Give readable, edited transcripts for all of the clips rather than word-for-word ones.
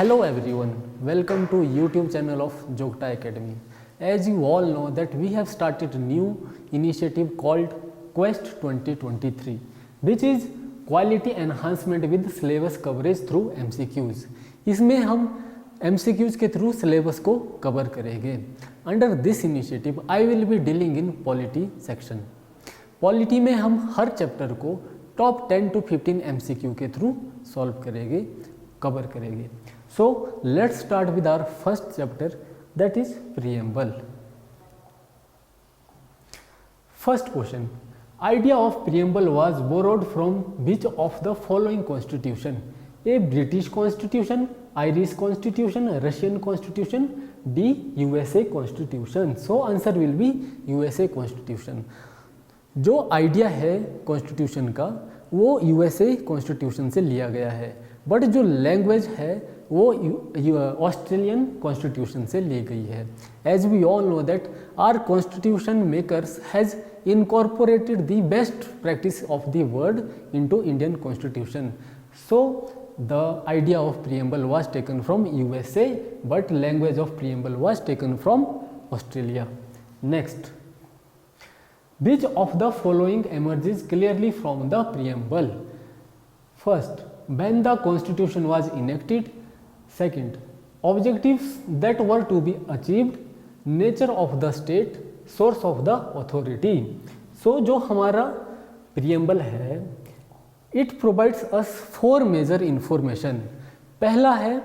Hello everyone, welcome to YouTube channel of Jogta Academy. As you all know that we have started a new initiative called Quest 2023, which is Quality Enhancement with Syllabus Coverage through MCQs. इसमें हम MCQs के through syllabus को cover करेंगे. Under this initiative I will be dealing in polity section. Polity में हम हर chapter को top 10 to 15 MCQ के through solve करेंगे, कवर करेंगे. So let's start with our first chapter, that is preamble. First question, idea of preamble was borrowed from which of the following constitution? A. British Constitution, Irish Constitution, Russian Constitution, D. USA Constitution. So answer will be USA Constitution. जो idea है constitution का वो USA constitution से लिया गया है, but जो language है वो ऑस्ट्रेलियन कॉन्स्टिट्यूशन से ली गई है. As we all know that our constitution makers has incorporated the best practice of the world into Indian constitution. So the idea of preamble was taken from USA, but language of preamble was taken from Australia. Next, which of the following emerges clearly from the preamble? First, when the constitution was enacted. Second, objectives that were to be achieved. Nature of the state, source of the authority. So जो हमारा preamble है, it provides us 4 major information. पहला है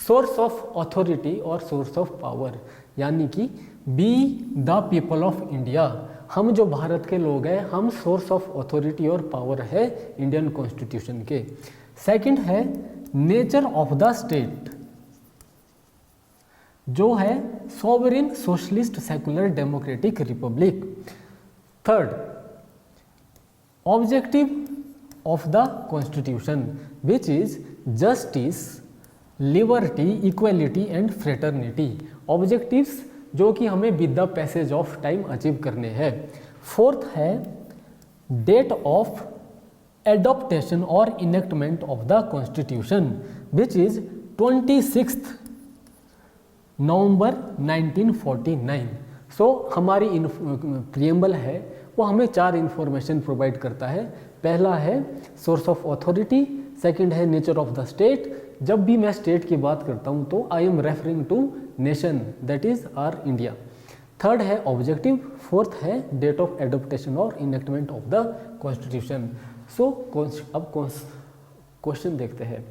source of authority और source of power, यानी कि be the people of India. हम जो भारत के लोग हैं हम सोर्स ऑफ अथॉरिटी और पावर है इंडियन कॉन्स्टिट्यूशन के. सेकंड है नेचर ऑफ द स्टेट, जो है sovereign socialist secular democratic Republic. Third, objective of the constitution which is justice, liberty, equality and fraternity. Objectives जो कि हमें with the passage of time achieve करने हैं. Fourth है डेट ऑफ एडॉप्टेशन और enactment of the constitution which is 26 November 1949. सो हमारी preamble है वो हमें 4 इंफॉर्मेशन प्रोवाइड करता है. पहला है सोर्स ऑफ अथॉरिटी, सेकंड है नेचर ऑफ द स्टेट. जब भी मैं स्टेट की बात करता हूँ तो I am referring to nation, that is our India. Third है ऑब्जेक्टिव. फोर्थ है डेट ऑफ एडॉप्टेशन और enactment of the constitution. So अब क्वेश्चन देखते हैं.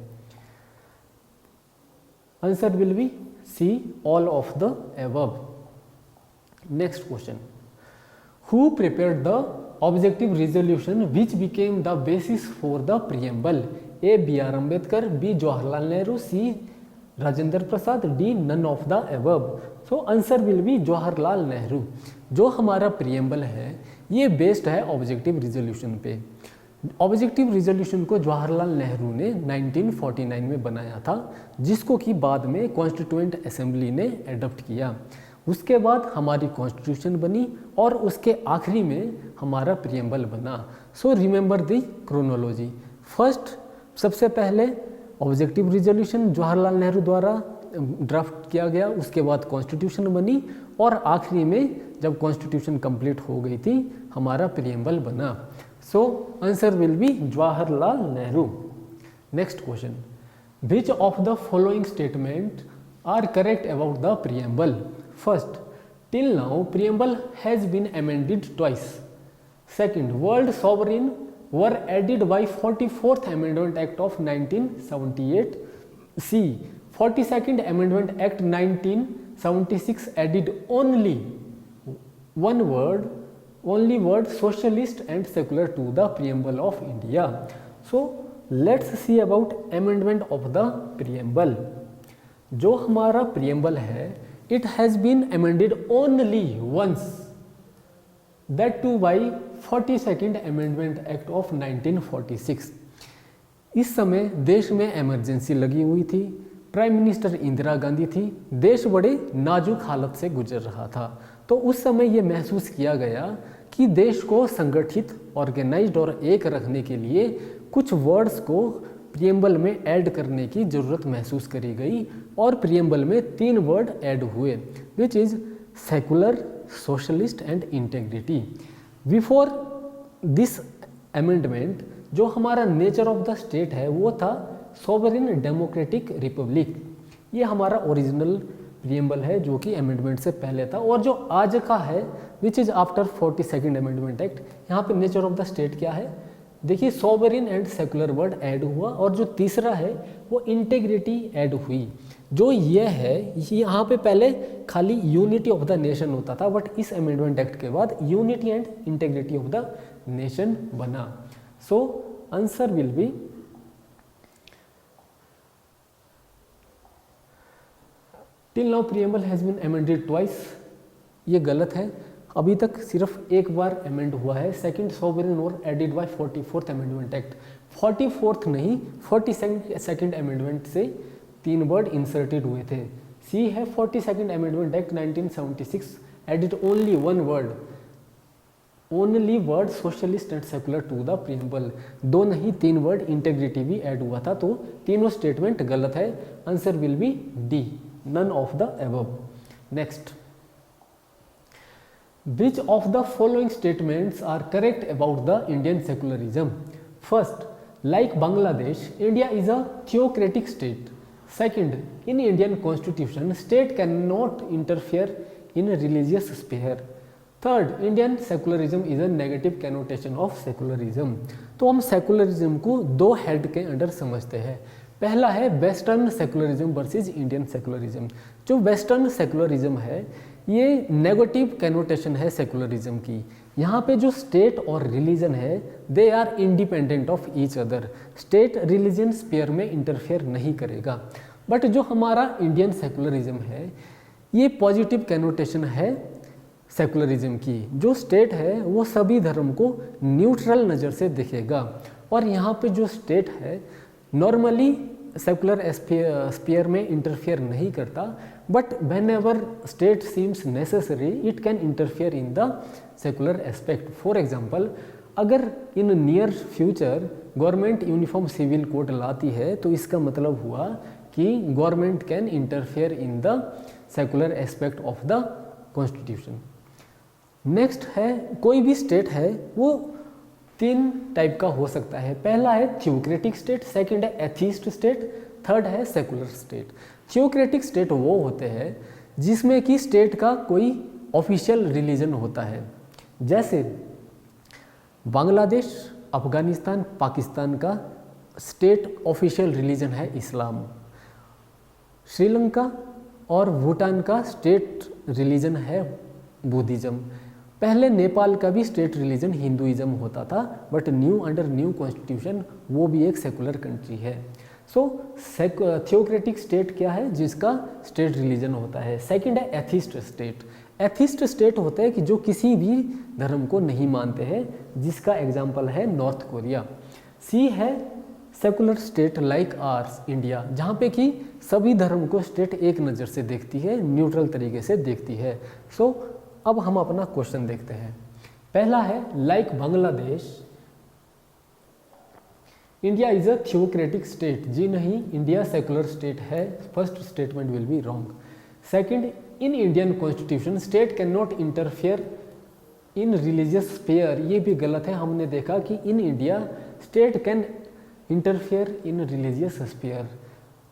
Answer will be C, all of the above. Next question, who prepared the objective resolution which became the basis for the preamble? A. B R Ambedkar, B Jawaharlal Nehru, C Rajendra Prasad, D none of the above. So answer will be Jawaharlal Nehru. जो हमारा preamble है ये based है objective resolution पे. Objective resolution को जवाहरलाल नेहरू ने 1949 में बनाया था, जिसको कि बाद में कॉन्स्टिट्यूएंट असेंबली ने एडॉप्ट किया. उसके बाद हमारी कॉन्स्टिट्यूशन बनी और उसके आखिरी में हमारा प्रीएम्बल बना. So remember the chronology. First, सबसे पहले ऑब्जेक्टिव रिजोल्यूशन जवाहरलाल नेहरू द्वारा ड्राफ्ट किया गया, उसके बाद कॉन्स्टिट्यूशन बनी और आखिरी में जब कॉन्स्टिट्यूशन कंप्लीट हो गई थी हमारा प्रीएम्बल बना. So answer will be Jawaharlal Nehru. Next question, which of the following statement are correct about the preamble? First, till now preamble has been amended twice. Second, word sovereign were added by 44th Amendment Act of 1978. C. 42nd Amendment Act 1976 added only word socialist and secular to the preamble of India. So let's see about amendment of the preamble. जो हमारा preamble है it has been amended only once, that too by 42nd Amendment Act of 1946. इस समय देश में emergency लगी हुई थी, प्राइम मिनिस्टर इंदिरा गांधी थी, देश बड़े नाजुक हालत से गुजर रहा था. तो उस समय ये महसूस किया गया कि देश को संगठित, ऑर्गेनाइज्ड और एक रखने के लिए कुछ वर्ड्स को प्रियम्बल में ऐड करने की ज़रूरत महसूस करी गई और प्रियम्बल में 3 वर्ड ऐड हुए, which is secular, socialist and integrity. Before this amendment जो हमारा नेचर ऑफ द स्टेट है वो था सॉवरेन डेमोक्रेटिक रिपब्लिक। ये हमारा ओरिजिनल प्रियम्बल है जो कि अमेंडमेंट से पहले था। और जो आज का है which is after 42nd amendment act, यहाँ पे नेचर ऑफ द स्टेट क्या है, देखिए sovereign and secular word add हुआ और जो तीसरा है वो इंटेग्रिटी ऐड हुई। जो ये है यहाँ पे पहले खाली यूनिटी ऑफ द नेशन होता था, बट इस अमेंडमेंट एक्ट के बाद unity and integrity of the nation बना। So answer will be till now preamble has been amended twice, ये गलत है। अभी तक सिर्फ एक बार अमेंड हुआ है, सेकंड सॉवरेन और added by 44th amendment act. 44th नहीं 42nd अमेंडमेंट से 3 वर्ड इंसर्टेड हुए थे। सी है 42nd amendment act 1976 added only 1 word, only word socialist and secular to the preamble. 2 नहीं 3 वर्ड इंटेग्रिटी भी ऐड हुआ था, तो तीनों स्टेटमेंट गलत है। Answer will be D, none of the above. Next, which of the following statements are correct about the Indian secularism? First, like Bangladesh, India is a theocratic state. Second, in Indian constitution, state cannot interfere in religious sphere. Third, Indian secularism is a negative connotation of secularism. तो हम secularism को 2 head के under समझते हैं। पहला है western secularism versus Indian secularism. जो western secularism है ये नेगेटिव कैनोटेशन है सेकुलरिज्म की। यहाँ पे जो स्टेट और रिलीजन है they are independent of each other, state religion sphere में इंटरफेयर नहीं करेगा। बट जो हमारा इंडियन सेकुलरिज्म है ये पॉजिटिव कैनोटेशन है सेकुलरिज्म की। जो स्टेट है वो सभी धर्म को न्यूट्रल नज़र से देखेगा और यहाँ पे जो स्टेट है नॉर्मली सेकुलर स्पेयर में इंटरफेयर नहीं करता, but whenever state seems necessary it can interfere in the secular aspect. For example, अगर in near future government uniform civil code लाती है तो इसका मतलब हुआ कि government can interfere in the secular aspect of the constitution. Next है कोई भी स्टेट है वो 3 टाइप का हो सकता है। पहला है थियोक्रेटिक स्टेट, सेकंड है एथिस्ट स्टेट, थर्ड है सेकुलर स्टेट। थियोक्रेटिक स्टेट वो होते हैं जिसमें कि स्टेट का कोई ऑफिशियल रिलीजन होता है, जैसे बांग्लादेश, अफगानिस्तान, पाकिस्तान का स्टेट ऑफिशियल रिलीजन है इस्लाम। श्रीलंका और भूटान का स्टेट रिलीजन है बुद्धिज़्म। पहले नेपाल का भी स्टेट रिलीजन हिंदुइज्म होता था, बट अंडर न्यू कॉन्स्टिट्यूशन वो भी एक सेकुलर कंट्री है। सो थियोक्रेटिक स्टेट क्या है जिसका स्टेट रिलीजन होता है। सेकंड है एथिस्ट स्टेट। एथिस्ट स्टेट होता है कि जो किसी भी धर्म को नहीं मानते हैं, जिसका एग्जाम्पल है नॉर्थ कोरिया। सी है secular state like ours India, जहाँ पे कि सभी धर्म को स्टेट एक नज़र से देखती है, न्यूट्रल तरीके से देखती है। सो अब हम अपना क्वेश्चन देखते हैं। पहला है like Bangladesh India is a theocratic state. जी नहीं, इंडिया सेकुलर स्टेट है। First statement will be wrong. Second, in Indian constitution state can not interfere in religious sphere, ये भी गलत है। हमने देखा कि in India state can interfere in religious sphere.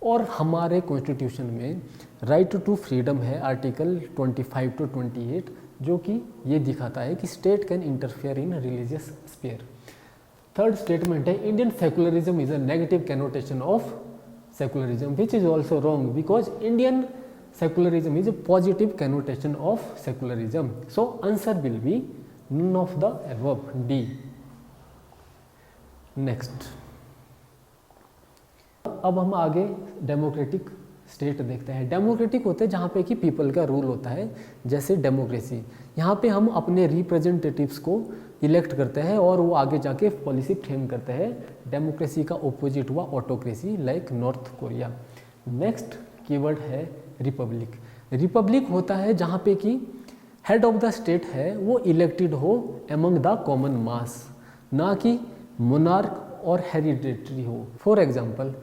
और हमारे कॉन्स्टिट्यूशन में राइट टू फ्रीडम है आर्टिकल 25 to 28, जो कि ये दिखाता है कि state can interfere in religious sphere. Third statement है Indian secularism is a negative connotation of secularism, which is also wrong because Indian secularism is a positive connotation of secularism. So answer will be none of the above, D. Next, अब हम आगे democratic state देखते हैं। Democratic होते हैं जहाँ पे कि पीपल का रूल होता है, जैसे डेमोक्रेसी। यहाँ पे हम अपने रिप्रेजेंटेटिव्स को इलेक्ट करते हैं और वो आगे जाके पॉलिसी फ्रेम करते हैं। डेमोक्रेसी का ऑपोजिट हुआ autocracy like north Korea. Next keyword है रिपब्लिक। रिपब्लिक होता है जहाँ पे कि हेड ऑफ द स्टेट है वो इलेक्टेड हो एमंग द कॉमन मास, ना कि मोनार्क और हेरिडेटरी हो। फॉर एग्जांपल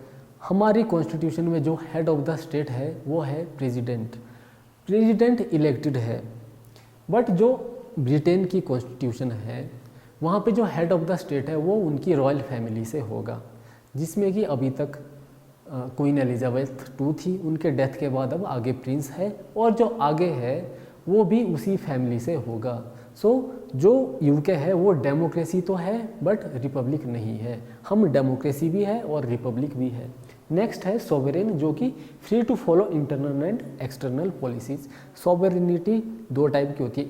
हमारी कॉन्स्टिट्यूशन में जो हेड ऑफ द स्टेट है वो है प्रेसिडेंट, प्रेसिडेंट इलेक्टेड है। बट जो ब्रिटेन की कॉन्स्टिट्यूशन है वहाँ पे जो हेड ऑफ द स्टेट है वो उनकी रॉयल फैमिली से होगा, जिसमें कि अभी तक क्वीन एलिजाबेथ II थी, उनके डेथ के बाद अब आगे प्रिंस है, और जो आगे है वो भी उसी फैमिली से होगा। सो जो यूके है वो डेमोक्रेसी तो है बट रिपब्लिक नहीं है, हम डेमोक्रेसी भी है और रिपब्लिक भी है। नेक्स्ट है सोवरेन, जो कि free to follow internal and external policies. Sovereignty दो टाइप की होती है,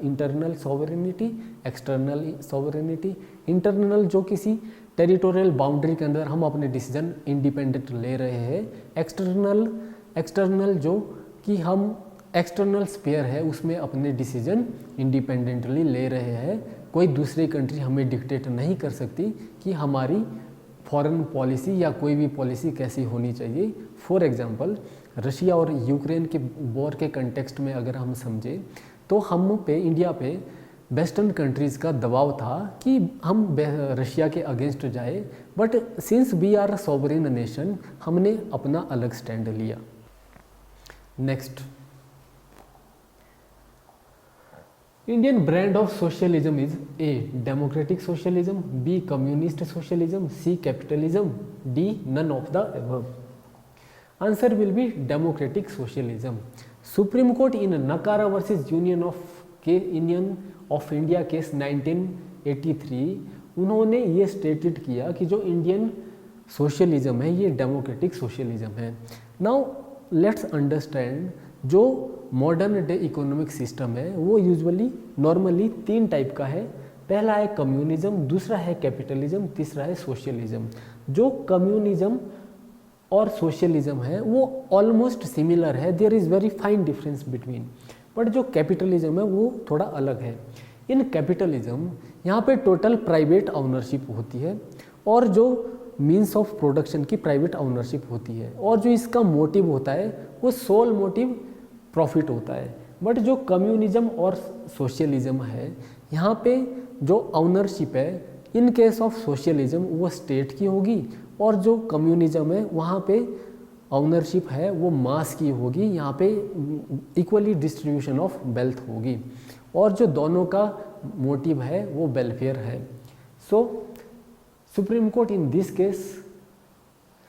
internal sovereignty, external sovereignty. Internal जो किसी टेरिटोरियल बाउंड्री के अंदर हम अपने डिसीजन इंडिपेंडेंट ले रहे हैं, एक्सटर्नल जो कि हम एक्सटर्नल स्फीयर है उसमें अपने डिसीजन इंडिपेंडेंटली ले रहे हैं, कोई दूसरी कंट्री हमें डिक्टेट नहीं कर सकती कि हमारी फॉरेन पॉलिसी या कोई भी पॉलिसी कैसी होनी चाहिए। फॉर एग्जांपल रशिया और यूक्रेन के वॉर के कंटेक्स्ट में अगर हम समझें तो हम पे इंडिया पे वेस्टर्न कंट्रीज़ का दबाव था कि हम रशिया के अगेंस्ट जाए, but since we are sovereign nation हमने अपना अलग स्टैंड लिया। Next, Indian brand of socialism is A. Democratic socialism, B. Communist socialism, C. Capitalism, D. None of the above. Answer will be democratic socialism. Supreme Court in Nakara versus Union of India case 1983 उन्होंने ये stated किया कि जो Indian socialism है ये democratic socialism है। Now let's understand जो modern day economic system है वो नॉर्मली 3 टाइप का है। पहला है कम्युनिज्म, दूसरा है कैपिटलिज्म, तीसरा है सोशलिज्म। जो कम्युनिज्म और सोशलिज्म है वो ऑलमोस्ट सिमिलर है, there is very fine difference between. But जो कैपिटलिज्म है वो थोड़ा अलग है। इन कैपिटलिज्म यहाँ पे टोटल प्राइवेट ऑनरशिप होती है और जो मीन्स ऑफ प्रोडक्शन की प्राइवेट ऑनरशिप होती है, और जो इसका मोटिव होता है वो सोल मोटिव प्रॉफिट होता है। बट जो कम्युनिज्म और सोशलिज्म है यहाँ पे जो ऑनरशिप है इन केस ऑफ सोशलिज्म वो स्टेट की होगी, और जो कम्युनिज्म है वहाँ पे ऑनरशिप है वो मास की होगी, यहाँ पे इक्वली डिस्ट्रीब्यूशन ऑफ वेल्थ होगी, और जो दोनों का मोटिव है वो वेलफेयर है। So Supreme Court in this case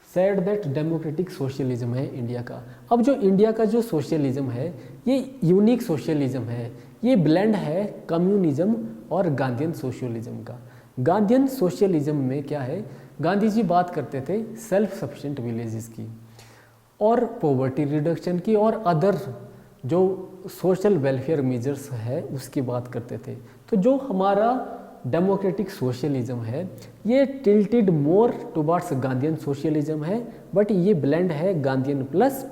said that democratic socialism है इंडिया का। अब जो इंडिया का जो सोशलिज्म है ये यूनिक सोशलिज्म है, ये ब्लेंड है कम्युनिज्म और गांधीयन सोशलिज्म का। गांधीयन सोशलिज्म में क्या है, गांधी जी बात करते थे सेल्फ सफिशिएंट विलेजेस की और पॉवर्टी रिडक्शन की और अदर जो सोशल वेलफेयर मेजर्स है उसकी बात करते थे। तो जो हमारा डेमोक्रेटिक सोशलिज्म है ये tilted more towards Gandhian socialism है, बट ये ब्लेंड है गांधीयन प्लस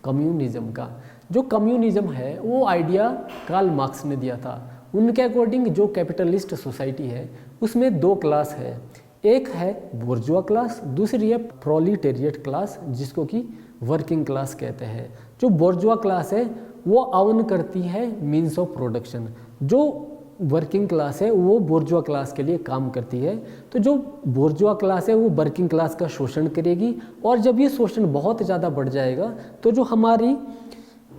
कम्युनिज्म का। जो कम्युनिज्म है वो आइडिया कार्ल मार्क्स ने दिया था। उनके अकॉर्डिंग जो कैपिटलिस्ट सोसाइटी है उसमें 2 क्लास है, एक है बोर्जुआ क्लास, दूसरी है प्रोलिटेरिएट क्लास जिसको कि वर्किंग क्लास कहते हैं। जो बोर्जुआ क्लास है वो अर्न करती है मीन्स ऑफ प्रोडक्शन, जो वर्किंग क्लास है वो बोर्जुआ क्लास के लिए काम करती है। तो जो बोर्जुआ क्लास है वो वर्किंग क्लास का शोषण करेगी, और जब ये शोषण बहुत ज़्यादा बढ़ जाएगा तो जो हमारी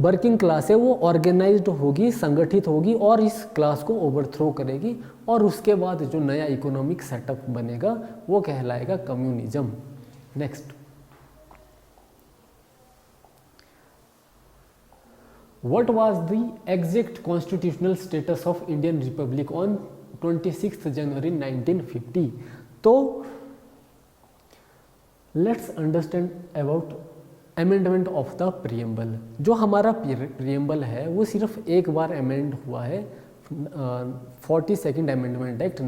वर्किंग क्लास है वो ऑर्गेनाइज्ड होगी, संगठित होगी और इस क्लास को ओवरथ्रो करेगी, और उसके बाद जो नया इकोनॉमिक सेटअप बनेगा वो कहलाएगा communism. Next, What was the exact constitutional status of Indian Republic on 26th January 1950? तो let's understand about amendment of the preamble। जो हमारा preamble है वो सिर्फ एक बार amend हुआ है 42nd Amendment Act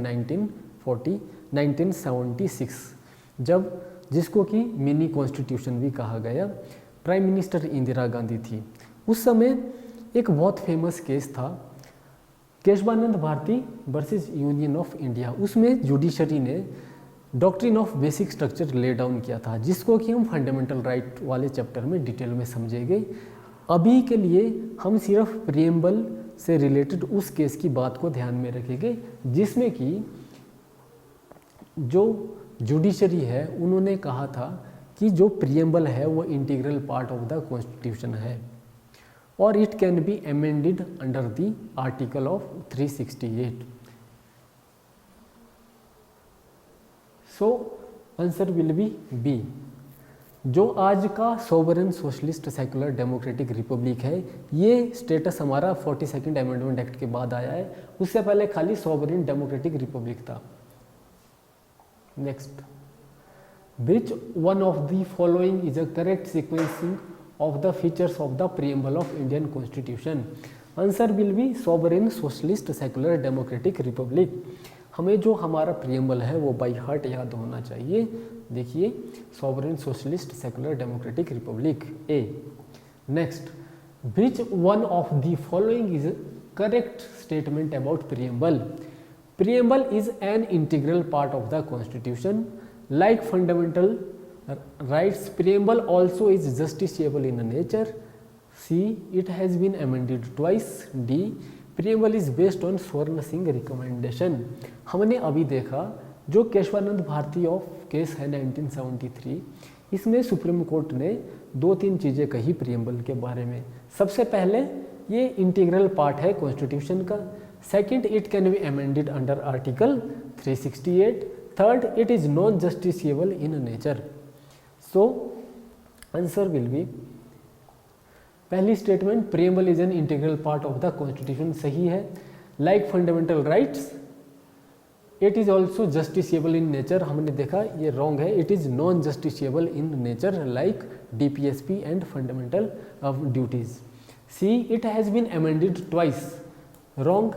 1976, जब जिसको कि मिनी कॉन्स्टिट्यूशन भी कहा गया। प्राइम मिनिस्टर इंदिरा गांधी थी उस समय। एक बहुत फेमस केस था Keshavananda Bharati versus union of India. उसमें जुडिशरी ने doctrine of basic structure lay down किया था, जिसको कि हम फंडामेंटल राइट वाले चैप्टर में डिटेल में समझेंगे। अभी के लिए हम सिर्फ प्रिएम्बल से रिलेटेड उस केस की बात को ध्यान में रखेंगे जिसमें कि जो जुडिशरी है उन्होंने कहा था कि जो प्रियम्बल है वो integral part of the constitution है और it can be amended under the article of 368. So answer will be B. जो आज का sovereign socialist secular democratic republic है, ये स्टेटस हमारा 42nd अमेंडमेंट एक्ट के बाद आया है, उससे पहले खाली सोवरेन डेमोक्रेटिक रिपब्लिक था. Next, which one of the following is a correct sequencing of the features of the preamble of Indian constitution. Answer will B sovereign socialist secular democratic Republic. हमें जो हमारा प्रियम्बल है वो by heart याद होना चाहिए. देखिए, sovereign socialist secular democratic republic A. Next, which one of the following is correct statement about preamble. Preamble is an integral part of the constitution like fundamental rights. Preamble also is justiciable in nature. C, it has been amended twice. D, preamble is based on Swaran Singh recommendation. हमने अभी देखा जो Keshavananda Bharti of case है 1973, इसमें supreme court ने 2-3 चीज़ें कही preamble के बारे में. सबसे पहले ये इंटीग्रल पार्ट है कॉन्स्टिट्यूशन का. Second, it can be amended under article 368. Third, it is non justiciable in nature. So answer will be पहली statement, preamble is an integral part of the constitution, सही है. Like fundamental rights, it is also justiciable in nature, हमने देखा ये wrong है. It is non justiciable in nature like DPSP and fundamental of duties. See, it has been amended twice, wrong.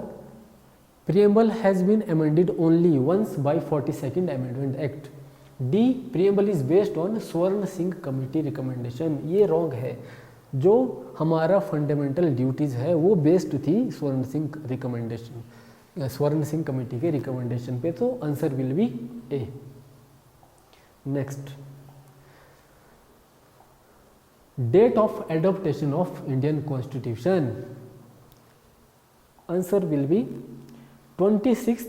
Preamble has been amended only once by 42nd amendment act. D, preamble is based on Swaran Singh committee recommendation, ये wrong है. जो हमारा fundamental duties है वो based थी स्वर्ण Singh recommendation, स्वर्ण Singh committee के रिकमेंडेशन पे. तो answer will be A. Next, date of adoption of Indian constitution. Answer will be 26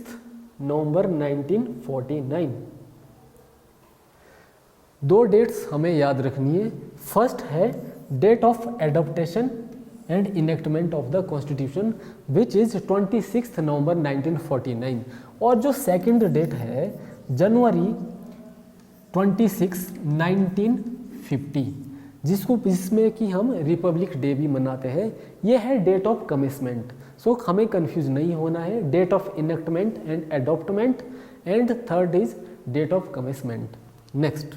November 1949. दो डेट्स हमें याद रखनी है. फर्स्ट है date of adoption and enactment of the constitution which is 26 November 1949. और जो सेकंड डेट है जनवरी 26 1950, जिसमें कि हम रिपब्लिक डे भी मनाते हैं, ये है डेट ऑफ कमिटमेंट. सो हमें कंफ्यूज नहीं होना है. Date of enactment and adoptment and third is date of commitment. Next,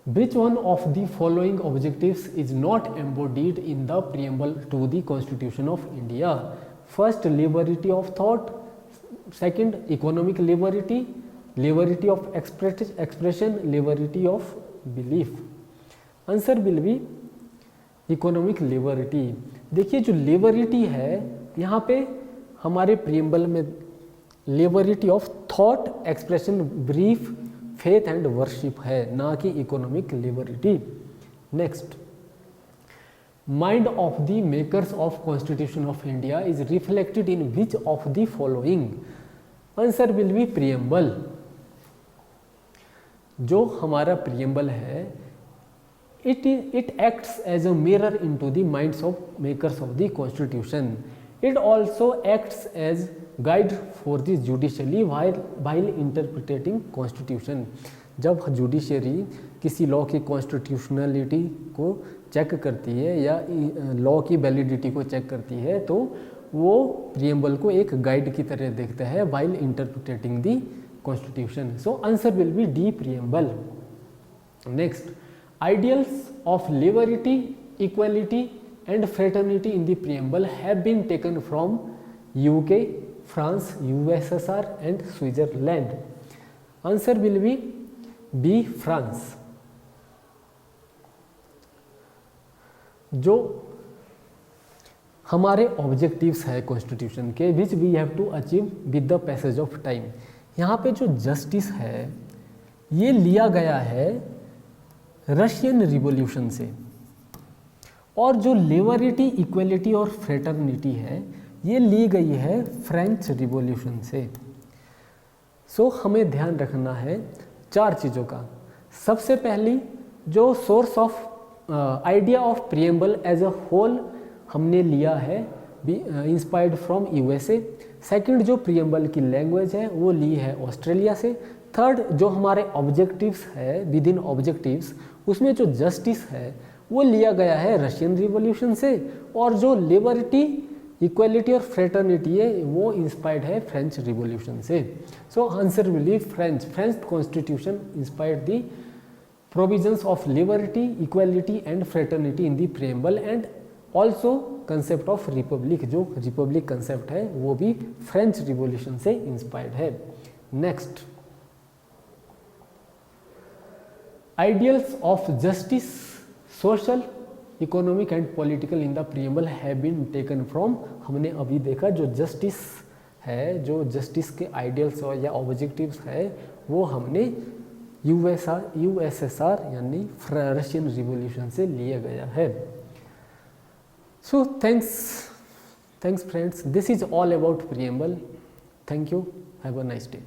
which one of the following objectives is not embodied in the preamble to the Constitution of India? First, liberty of thought. Second, economic liberty, liberty of expression, liberty of belief. Answer will be economic liberty. देखिए, जो liberty है यहाँ पे हमारे प्रियम्बल में liberty of thought, expression, belief, faith and worship है, ना कि economic liberty. Next, mind of the makers of constitution of India is reflected in which of the following. Answer will be preamble. जो हमारा प्रियम्बल है it acts as a mirror into the minds of makers of the constitution. It also acts as guide for the judiciary while interpreting constitution. जब judiciary किसी law की constitutionality को check करती है या लॉ की वैलिडिटी को चेक करती है, तो वो प्रियम्बल को एक गाइड की तरह देखता है while interpreting the constitution. So answer will be D, preamble. Next, ideals of liberty, equality and fraternity in the preamble have been taken from UK, France, USSR and Switzerland. Answer will be B, France. जो हमारे objectives है constitution के which we have to achieve with the passage of time, यहाँ पे जो justice है ये लिया गया है रशियन रिवॉल्यूशन से, और जो लिबर्टी, इक्वलिटी और फ्रेटर्निटी है ये ली गई है फ्रेंच रिवॉल्यूशन से। सो हमें ध्यान रखना है 4 चीज़ों का। सबसे पहली जो source of idea of preamble as a whole हमने लिया है इंस्पायर्ड फ्रॉम यूएसए। सेकंड जो प्रिएम्बल की लैंग्वेज है वो ली है ऑस्ट्रेलिया से। थर्ड जो हमारे ऑब्जेक्टिव्स है विद इन ऑब्जेक्टिव्स उसमें जो जस्टिस है वो लिया गया है रशियन रिवॉल्यूशन से। और जो लिबर्टी इक्वलिटी और फ्रेटर्निटी है वो इंस्पायर्ड है फ्रेंच रिवॉल्यूशन से। सो answer will B French constitution inspired the provisions of liberty, equality and fraternity in the preamble and also concept of republic, जो रिपब्लिक कंसेप्ट है वो भी फ्रेंच रिवॉल्यूशन से इंस्पायर्ड है। Next, ideals of justice, social, economic and political in the preamble have been taken from. हमने अभी देखा जो जस्टिस है, जो जस्टिस के आइडियल्स या ऑब्जेक्टिव्स है वो हमने यूएसएसआर यानी रशियन रिवॉल्यूशन से लिया गया है। So thanks friends, this is all about preamble. Thank you, have a nice day.